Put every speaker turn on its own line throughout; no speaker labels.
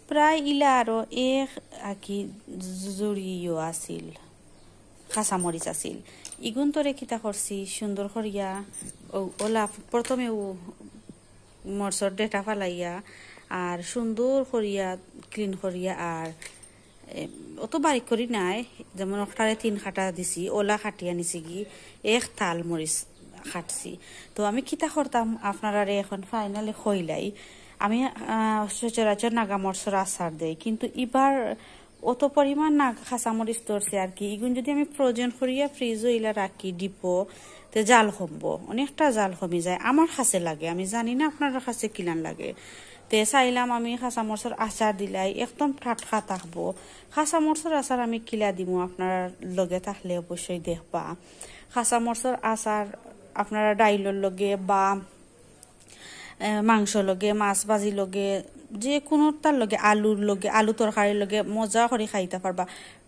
প্রায় ইলা আরো এক আর কি জুড়িও আছিল কাঁচামরিচ আছিল ইগুন তোরে কিতা করছি সুন্দর করিয়া ওলা প্রথমে মরচর ডেটা ফালাইয়া আর সুন্দর করিয়া ক্লিন করিয়া আর অত বারিক করি নাই যেমন ওটারে 3 কাটা দিছি ওলা কাটিয়া নিছি কি এক তাল মরিচ কাটছি তো আমি কিতা করতাম আপনারা এখন ফাইনালি কইলাই আমি সচরাচর নাগা মরচর আচার দেই কিন্তু এবার অত পরিমাণ না কাঁচামরিচ ধরছে আর কি এগুন যদি আমি ফ্রোজেন করিয়া ফ্রিজও ইলা রাখি ডিপো তে জাল কমবো অনেকটা জাল কমে যায় আমার কাছে লাগে আমি জানি না আপনার কাছে কিলান লাগে তে চাইলাম আমি কাঁচামরিচের আচার দিলাই একদম টাটকা থাকবো কাঁচামরিচের আচার আমি কিলা দিব আপনার লগে থাকলে অবশ্যই দেখবা কাঁচামরিচের আচার আপনারা ডাইলর লগে বা মাংস লগে মাছ ভাজি লগে যে কোনো তার লগে আলুর লগে আলু তরকারির লগে মজা করে খাইতে পারবা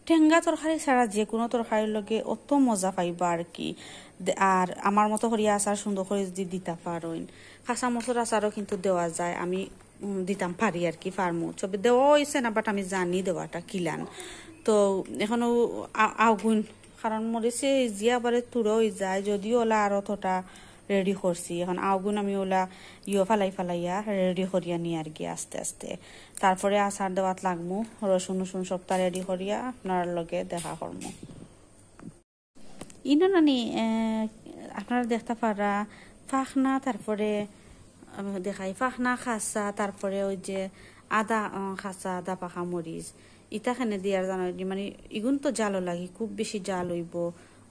টেঙ্গা তরকারি ছাড়া যে কোনো তরকারির লগে অত মজা পাইবা আর কি আর আমার মতো করিয়া আচার সুন্দর করে যদি দিতে পারেন কাঁচামরিচের আচারও কিন্তু দেওয়া যায় আমি দিতাম পারি আর কি ফার্মু সবে দেওয়া হয়েছে না বাট আমি জানি দেওয়াটা কিলান তো এখনো আগুন কারণ মরিচে জিয়া বারে তুড়ো হয়ে যায় যদিও ওলা আরো তোটা রেডি করছি এখন আগুন আমি ওলা ফালাইয়া রেডি করিয়া নিয়ে আর কি আস্তে আস্তে তারপরে আচার দেওয়াত লাগবো রসুন সবটা রেডি করিয়া আপনার লগে দেখা করবো ইনো নানি আপনারা দেখতে পারা ফাখনা তারপরে দেখাই ফাখনা খাসা তারপরে ওই যে আদা খাসা আদা পাখা মরিচ ইটাখানে দিয়ার জানো মানে ইগুন তো জালও লাগি খুব বেশি জাল হইব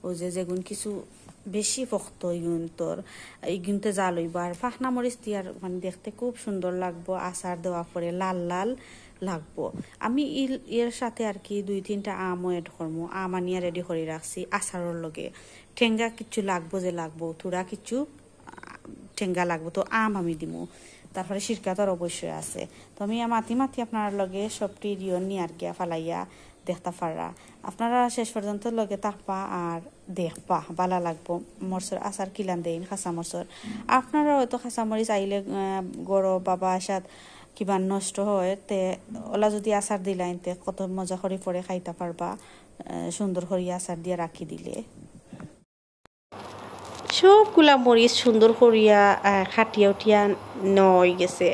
ওই যে যেগুন কিছু বেশি পক্ত ইগুনতে জাল হইব আর ফাখনা মরিচ দিয়ার মানে দেখতে খুব সুন্দর লাগবো আচার দেওয়া পরে লাল লাল লাগবো আমি এর সাথে আর কি 2-3টা আমও এড করবো আম আনিয়া রেডি করে রাখছি আচারের লগে ঠেঙ্গা কিছু লাগবো যে লাগবো থোড়া কিছু ঠেঙ্গা লাগবো তো আম আমি দিমু তারপরে সিরকা তো অবশ্যই আছে তো আমি মাতি আপনার লগে সবটি নিয়ে আর গিয়া ফালাইয়া দেখতে পারা আপনারা শেষ পর্যন্ত লগে থাকবা আর দেখবা ভালো লাগবো মরচর আচার কিলান দেন খাঁচা মরচর আপনারা হয়তো খাঁচা মরিচ আইলে গরো বাবা আসাদ কিবা নষ্ট হয় তে ওলা যদি আচার দিলাইন তে কত মজা করে পরে খাইতে পারবা সুন্দর করে আচার দিয়ে রাখি দিলে সবগুলা মরিচ সুন্দর করিয়া খাটিয়া উঠিয়া নয় গেছে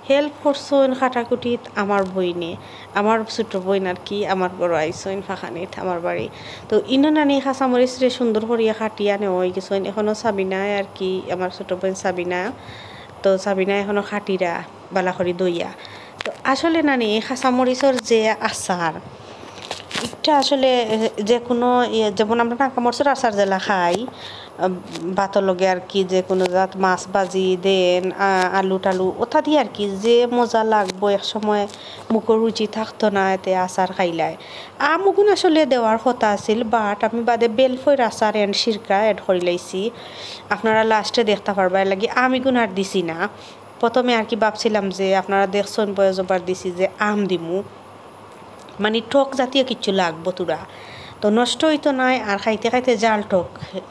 হেল্প করছেন খাটাকুটিত আমার বইনে আমার ছোট বইন আর কি আমার বড় আইসইন ফাঁকানিত আমার বাড়ি তো ইনো নানি কাঁচামরিচ রে সুন্দর করিয়া খাটিয়া নেওয়া গেছেন এখনো সাবিনায় আর কি আমার ছোট বোন সাবিনা তো সাবিনা এখনো খাটিরা বালাখরি দইয়া তো আসলে নানি কাঁচামরিচের যে আচার এটা আসলে যে কোনো যেমন আমরা কাঁচামরিচের আচার জেলা খাই ভাতর লগে আর কি যে কোনো জাত মাছ ভাজি দেন আলু টালু ওটা দিয়ে আর কি যে মজা লাগবো এক সময় মুখের রুচি থাকতো না এতে আচার খাইলাই আমগুন আসলে দেওয়ার কথা আছিল বাট আমি বাদে বেলফইর আচার এন্ড সিরকা এড করে লাইছি আপনারা লাস্টে দেখতে পারবা এর লাগি আমিগুন আর দিছি না প্রথমে আর কি ভাবছিলাম যে আপনারা দেখছেন বয়সবার দিছি যে আম দিমু মানে টক জাতীয় কিছু লাগবো তোরা তো নষ্ট হইতো নাই আর খাইতে খাইতে জাল টক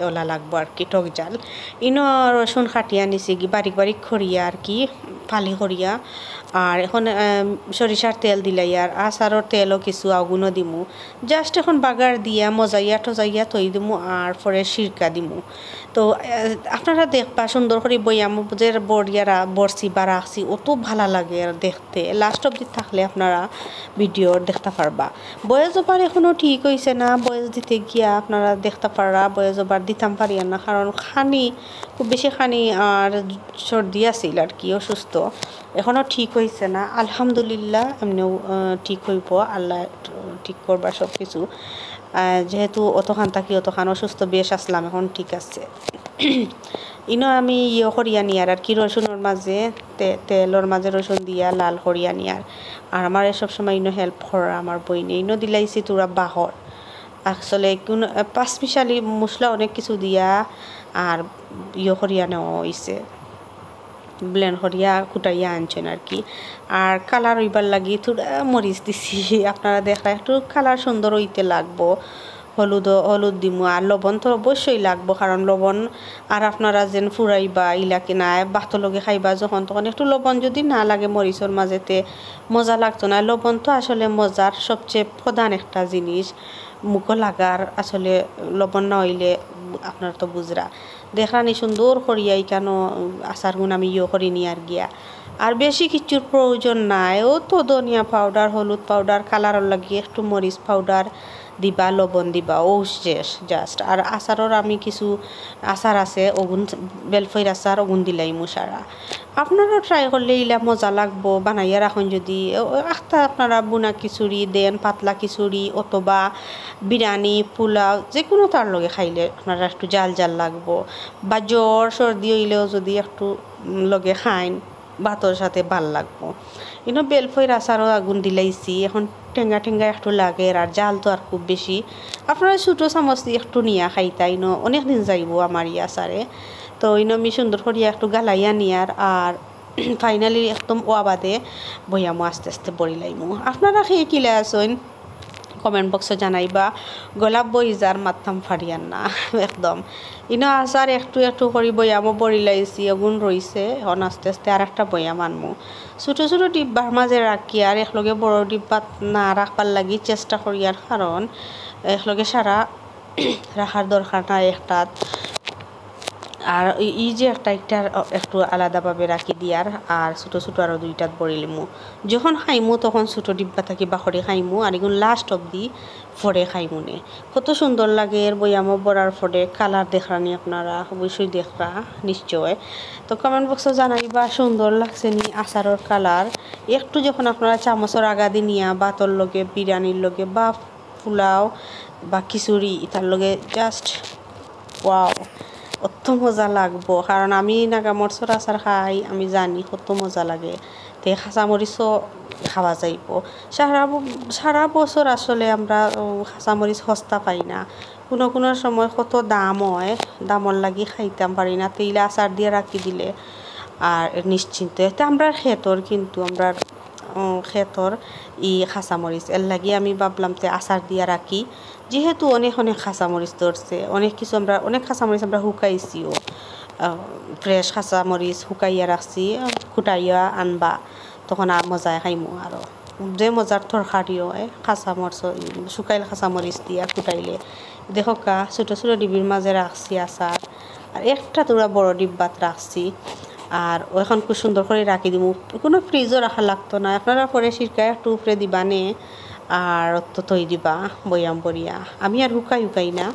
ওলা লাগবো আর কি টক জাল ইনো রসুন কাটিয়া নিছি কি বারিক খরিয়া আর কি ফালি করিয়া আর এখন সরিষার তেল দিলাই আর আচারের তেলও কিছু আগুনও দিমু জাস্ট এখন বাগার দিয়া মজাইয়া টজাইয়া তৈ দিমু আর পরে সিরকা দিমু তো আপনারা দেখবা সুন্দর করে বইয়াম যে বড়িয়ারা বড়ছি বা রাখছি অত ভালো লাগে আর দেখতে লাস্ট অব্দি থাকলে আপনারা ভিডিও দেখতে পারবা বয়স ওবার এখনও ঠিক হয়েছে না বয়স দিতে গিয়া আপনারা দেখতে পারা বয়স ওবার দিতাম পারি না কারণ খানি খুব বেশি খানি আর সর্দি আছিল আর কি অসুস্থ এখনও ঠিক হয়েছে না আলহামদুলিল্লাহ এমনিও ঠিক হইব আল্লাহ ঠিক করবা সব কিছু যেহেতু অতখান থাকি অতখান অসুস্থ বেশ আসলাম এখন ঠিক আছে ইনো আমি করিয়া নিয়ার আর কি রসুনের মাঝে তেলের মাঝে রসুন দিয়া লাল করিয়া নিয়ার আর আমার সব সময় ইনো হেল্প করা আমার বইনে ইনো দিলাইছি তোরা বাহর আসলে কোন 5 মিশালি মশলা অনেক কিছু দিয়া আর করিয়া নেওয়া হয়েছে ব্লেন্ড করিয়া কুটাইয়া আনছেন আর কি আর কালার হইবার লাগি থোড়া মরিচ দিছি আপনারা দেখা একটু কালার সুন্দর হইতে লাগবো হলুদ দিমু আর লবণ তো অবশ্যই লাগবো, কারণ লবণ আর আপনারা যেন ফুরাইবা ইলাকে না ভাতৰ লগে খাইবা যখন তখন একটু লবণ যদি না লাগে মরিচর মাঝেতে মজা লাগতো না। লবণ তো আসলে মজার সবচেয়ে প্রধান একটা জিনিস, মুখও লাগার আসলে লবণ না হইলে আপনারা তো বুঝরা। দেখরানি সুন্দর করিয়াই কেন আচার গুণ আমি করি নি আর গিয়া, আর বেশি কিছুর প্রয়োজন নাই। ও তো ধনিয়া পাউডার, হলুদ পাউডার, কালার লাগিয়ে একটু মরিচ পাউডার দিবা, লবণ দিবা, ও শেষ জাস্ট। আর আচারর আমি কিছু আচার আছে ওগুন বেলফইর আচার ওগুন দিলাই মুসারা। আপনারাও ট্রাই করলে ইলা মজা লাগবো বানাইয়া রাখুন। যদি একটা আপনারা বুনা খিচুড়ি দেন, পাতলা খিচুড়ি অথবা বিরিয়ানি পোলাও যে কোনো তার লগে খাইলে আপনারা একটু জাল জাল লাগবো, বা জ্বর সর্দি হইলেও যদি একটু লগে খাইন ভাতর সাথে ভাল লাগবো। কিন্তু বেলফইর আচারও আগুন দিলাইছি, এখন টেঙ্গা টেঙ্গা একটু লাগে আর জাল তো আর খুব বেশি। আপনারা ছোটো চামচ দিয়ে একটু নিয়া খাইতাই অনেক দিন যাইব আমার ই আচারে। তো আমি সুন্দর করিয়া একটু গালাইয়া নিয়ার আর ফাইনালি একদম বাদে বইয়ামো আস্তে আস্তে বড়ি লাইমু। আপনারা খেয়ে কিলে আসেন কমেন্ট বক্সে জানাইবা, গোলাপ বই যার মাথাম ফাড়িয়ান না একদম। আচার একটু একটু করে বইয়ামো বড়ি লাইছি, আগুন রইছে। এখন আস্তে আস্তে আর একটা বইয়াম আনমু, ছোটো ছোটো ডিব্বার মাঝে রাখি আর একলগে বড় ডিব্বাত না রাখবার লাগি চেষ্টা করি, আর কারণ একলগে সারা রাখার দরকার নাই একটাত। আর যে একটা একটু আলাদাভাবে রাখি দিয়ার আর ছোটো ছোটো আরও দুইটাত বড়ি লিমু। যখন খাইমু তখন ছোটো ডিব্বা থাকি বাখরে খাইমু, আর এগুলো লাস্ট অবধি ফরে খাইমু নে। কত সুন্দর লাগে এর বইয়ামো বড়ার ফরে। কালার দেখরানি আপনারা অবশ্যই দেখরা নিশ্চয়। তো কমেন্ট বক্সে জানাইবা সুন্দর লাগছে নি আচারের কালার। একটু যখন আপনারা চামচের আগা দি নিয়া ভাতর লগে, বিরিয়ানির লগে বা পোলাও বা খিচুড়ি তার লগে জাস্ট ওয়াও, কত মজা লাগবো। কারণ আমি নাগা মরিচর আচার খাই, আমি জানি কত মজা লাগে। তে কাঁচা মরিচও খাওয়া যাইব। সারা বছর আসলে আমরা কাঁচা মরিচ সস্তা পাই না, কোনো কোনো সময় কত দাম হয়, দামর লাগি খাইতাম পারি না। তেইলে আচার দিয়ে রাখি দিলে আর নিশ্চিন্তে তে আমরা খেতর, কিন্তু আমরা খেতর কাঁচামরিচ এর লাগি আমি ভাবলাম তে আচার দিয়ে রাখি। যেহেতু অনেক অনেক কাঁচামরিচ ধরছে, অনেক কিছু আমরা অনেক কাঁচামরিচ আমরা শুকাইছিও, ফ্রেশ কাঁচামরিচ শুকাইয়া রাখছি, কুটাইয়া আনবা তখন আর মজায় খাইমু। আরও যে মজার তরকারি হয় কাঁচামরিচ, শুকাইল কাঁচামরিচ দিয়া কুটাইলে। দেখো কা ছোটো ছোটো ডিবির মাঝে রাখছি আচার, আর একটা তোরা বড় ডিব্বাত রাখছি। আর ওইখান খুব সুন্দর করে রাখি দিব, কোনো ফ্রিজও রাখা লাগতো না। আপনারা পরে সিরকায় একটু উপরে দিবা নে আর তো তৈ দিবা বয়াম বরিয়া। আমি আর হুকাই না,